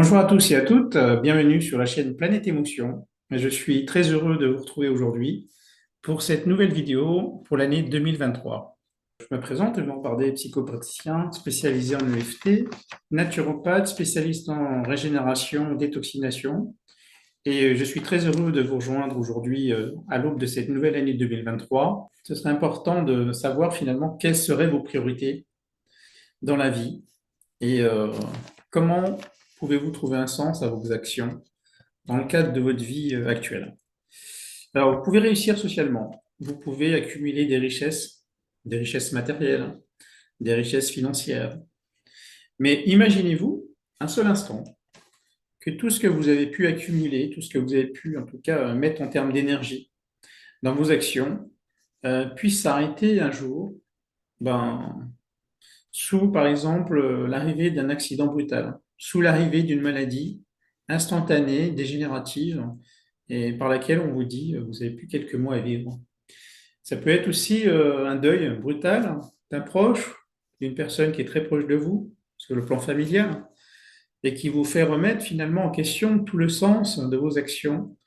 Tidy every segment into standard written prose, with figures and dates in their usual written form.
Bonjour à tous et à toutes, bienvenue sur la chaîne Planète Émotion. Je suis très heureux de vous retrouver aujourd'hui pour cette nouvelle vidéo pour l'année 2023. Je me présente, Jean Bardet, psychopraticien spécialisé en EFT, naturopathe, spécialiste en régénération, détoxination. Et je suis très heureux de vous rejoindre aujourd'hui à l'aube de cette nouvelle année 2023. Ce serait important de savoir finalement quelles seraient vos priorités dans la vie et comment pouvez-vous trouver un sens à vos actions dans le cadre de votre vie actuelle. Alors, vous pouvez réussir socialement, vous pouvez accumuler des richesses matérielles, des richesses financières. Mais imaginez-vous un seul instant que tout ce que vous avez pu accumuler, tout ce que vous avez pu en tout cas mettre en termes d'énergie dans vos actions, puisse s'arrêter un jour, ben, sous par exemple l'arrivée d'un accident brutal, sous l'arrivée d'une maladie instantanée, dégénérative, et par laquelle on vous dit, vous n'avez plus quelques mois à vivre. Ça peut être aussi un deuil brutal d'un proche, d'une personne qui est très proche de vous, sur le plan familial, et qui vous fait remettre finalement en question tout le sens de vos actions,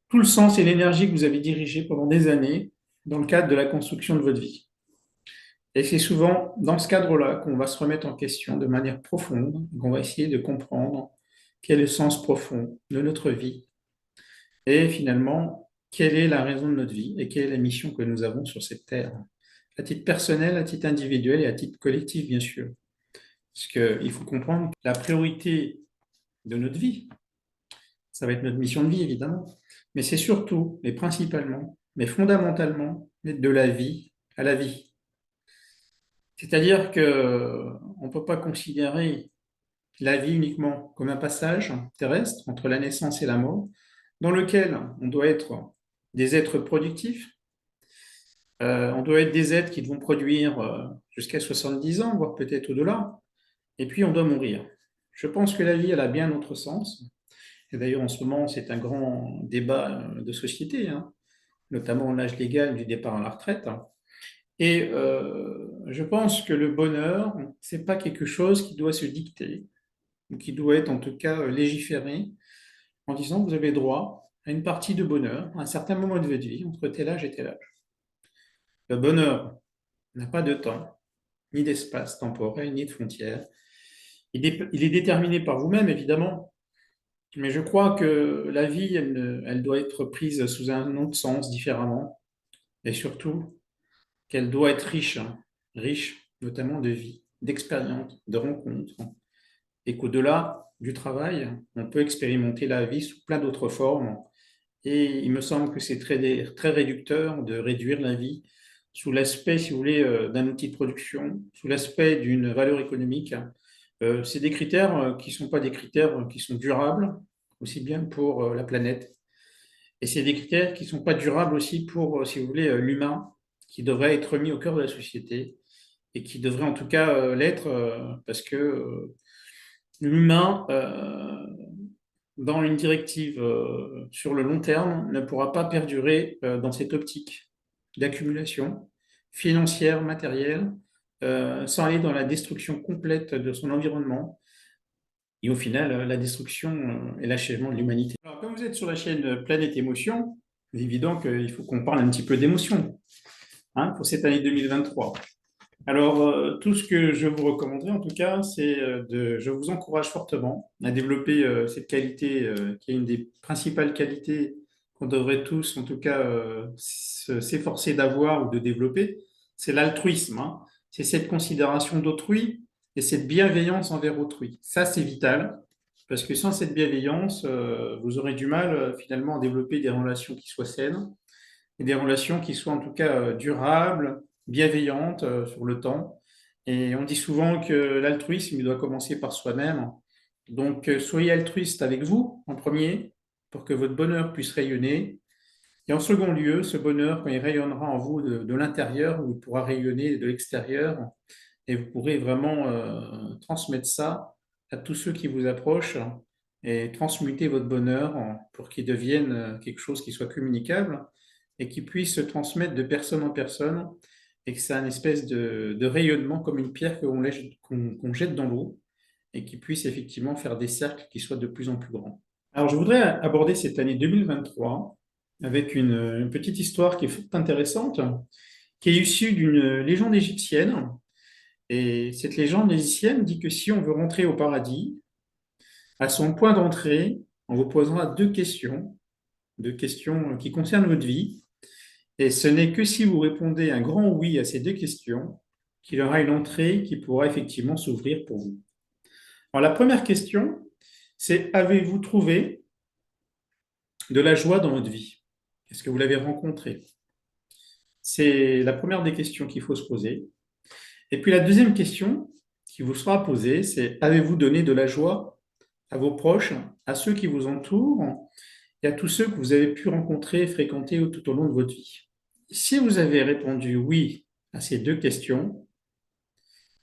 tout le sens et l'énergie que vous avez dirigé pendant des années dans le cadre de la construction de votre vie. Et c'est souvent dans ce cadre-là qu'on va se remettre en question de manière profonde, qu'on va essayer de comprendre quel est le sens profond de notre vie et finalement, quelle est la raison de notre vie et quelle est la mission que nous avons sur cette terre, à titre personnel, à titre individuel et à titre collectif, bien sûr. Parce qu'il faut comprendre que la priorité de notre vie, ça va être notre mission de vie, évidemment, mais c'est surtout, et principalement, mais fondamentalement, de la vie à la vie. C'est-à-dire qu'on ne peut pas considérer la vie uniquement comme un passage terrestre entre la naissance et la mort, dans lequel on doit être des êtres productifs, on doit être des êtres qui vont produire jusqu'à 70 ans, voire peut-être au-delà, et puis on doit mourir. Je pense que la vie, elle a bien notre sens. Et d'ailleurs, en ce moment, c'est un grand débat de société, hein, notamment l'âge légal du départ à la retraite. Et je pense que le bonheur, c'est pas quelque chose qui doit se dicter, ou qui doit être en tout cas légiféré, en disant que vous avez droit à une partie de bonheur à un certain moment de votre vie, entre tel âge et tel âge. Le bonheur n'a pas de temps, ni d'espace temporel, ni de frontières. Il est déterminé par vous-même, évidemment, mais je crois que la vie, elle doit être prise sous un autre sens, différemment, et surtout qu'elle doit être riche, hein, riche notamment de vie, d'expériences, de rencontres, et qu'au-delà du travail, on peut expérimenter la vie sous plein d'autres formes. Et il me semble que c'est très réducteur de réduire la vie sous l'aspect, si vous voulez, d'un outil de production, sous l'aspect d'une valeur économique. C'est des critères qui ne sont pas des critères qui sont durables, aussi bien pour la planète. Et c'est des critères qui ne sont pas durables aussi pour, si vous voulez, l'humain, qui devrait être mis au cœur de la société et qui devrait en tout cas l'être parce que l'humain, dans une directive sur le long terme, ne pourra pas perdurer dans cette optique d'accumulation financière, matérielle, sans aller dans la destruction complète de son environnement et au final la destruction et l'achèvement de l'humanité. Alors, comme vous êtes sur la chaîne Planète Émotion, c'est évident qu'il faut qu'on parle un petit peu d'émotion, hein, pour cette année 2023. Alors, tout ce que je vous recommanderais, en tout cas, je vous encourage fortement à développer cette qualité qui est une des principales qualités qu'on devrait tous, en tout cas, s'efforcer d'avoir ou de développer, c'est l'altruisme, hein. C'est cette considération d'autrui et cette bienveillance envers autrui. Ça, c'est vital, parce que sans cette bienveillance, vous aurez du mal finalement à développer des relations qui soient saines et des relations qui soient en tout cas durables, bienveillantes sur le temps. Et on dit souvent que l'altruisme, il doit commencer par soi-même. Donc, soyez altruiste avec vous en premier pour que votre bonheur puisse rayonner. Et en second lieu, ce bonheur, quand il rayonnera en vous de l'intérieur, il pourra rayonner de l'extérieur et vous pourrez vraiment transmettre ça à tous ceux qui vous approchent et transmuter votre bonheur pour qu'il devienne quelque chose qui soit communicable et qui puisse se transmettre de personne en personne et que c'est un espèce de rayonnement comme une pierre qu'on jette dans l'eau et qui puisse effectivement faire des cercles qui soient de plus en plus grands. Alors, je voudrais aborder cette année 2023 avec une petite histoire qui est fort intéressante, qui est issue d'une légende égyptienne. Et cette légende égyptienne dit que si on veut rentrer au paradis, à son point d'entrée, on vous posera deux questions qui concernent votre vie. Et ce n'est que si vous répondez un grand oui à ces deux questions qu'il y aura une entrée qui pourra effectivement s'ouvrir pour vous. Alors, la première question, c'est avez-vous trouvé de la joie dans votre vie? Est-ce que vous l'avez rencontré? C'est la première des questions qu'il faut se poser. Et puis la deuxième question qui vous sera posée, c'est avez-vous donné de la joie à vos proches, à ceux qui vous entourent et à tous ceux que vous avez pu rencontrer et fréquenter tout au long de votre vie? Si vous avez répondu oui à ces deux questions,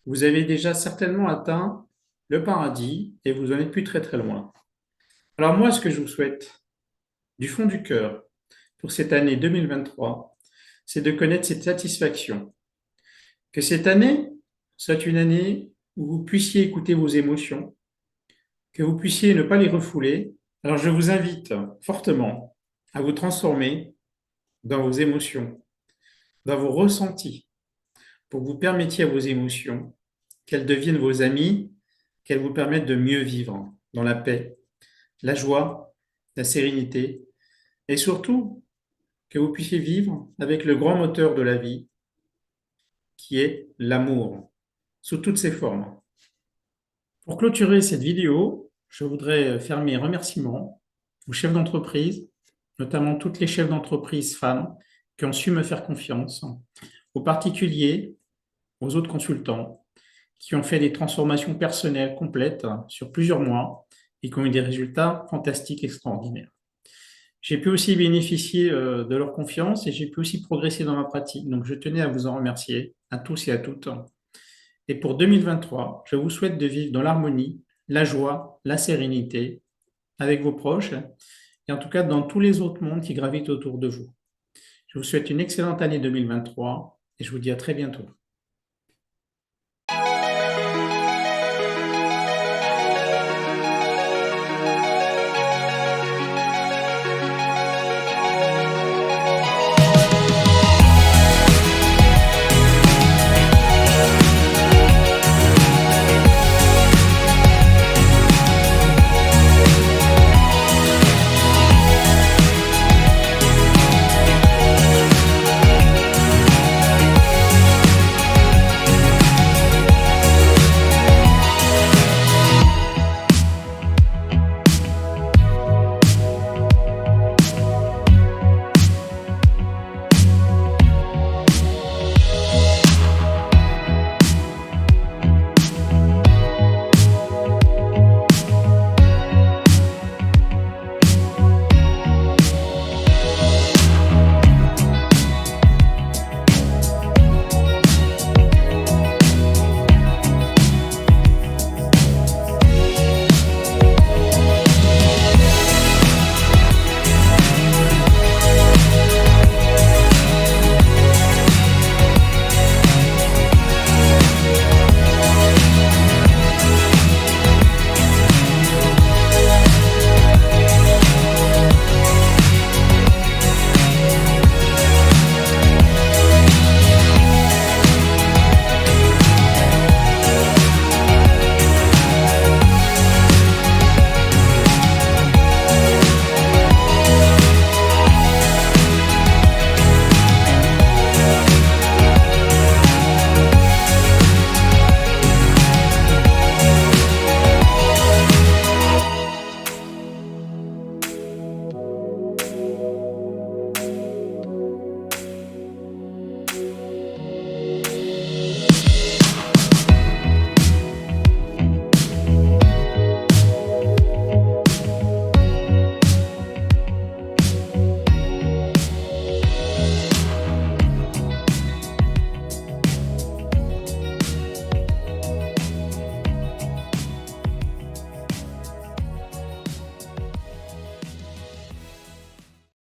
vous avez déjà certainement atteint le paradis et vous en êtes plus très très loin. Alors moi, ce que je vous souhaite du fond du cœur pour cette année 2023, c'est de connaître cette satisfaction. Que cette année soit une année où vous puissiez écouter vos émotions, que vous puissiez ne pas les refouler. Alors je vous invite fortement à vous transformer dans vos émotions, dans vos ressentis, pour que vous permettiez à vos émotions qu'elles deviennent vos amis, qu'elles vous permettent de mieux vivre dans la paix, la joie, la sérénité, et surtout que vous puissiez vivre avec le grand moteur de la vie, qui est l'amour, sous toutes ses formes. Pour clôturer cette vidéo, je voudrais faire mes remerciements aux chefs d'entreprise, notamment toutes les chefs d'entreprise femmes qui ont su me faire confiance, aux particuliers, aux autres consultants qui ont fait des transformations personnelles complètes sur plusieurs mois et qui ont eu des résultats fantastiques, extraordinaires. J'ai pu aussi bénéficier de leur confiance et j'ai pu aussi progresser dans ma pratique. Donc, je tenais à vous en remercier, à tous et à toutes. Et pour 2023, je vous souhaite de vivre dans l'harmonie, la joie, la sérénité avec vos proches et en tout cas dans tous les autres mondes qui gravitent autour de vous. Je vous souhaite une excellente année 2023 et je vous dis à très bientôt.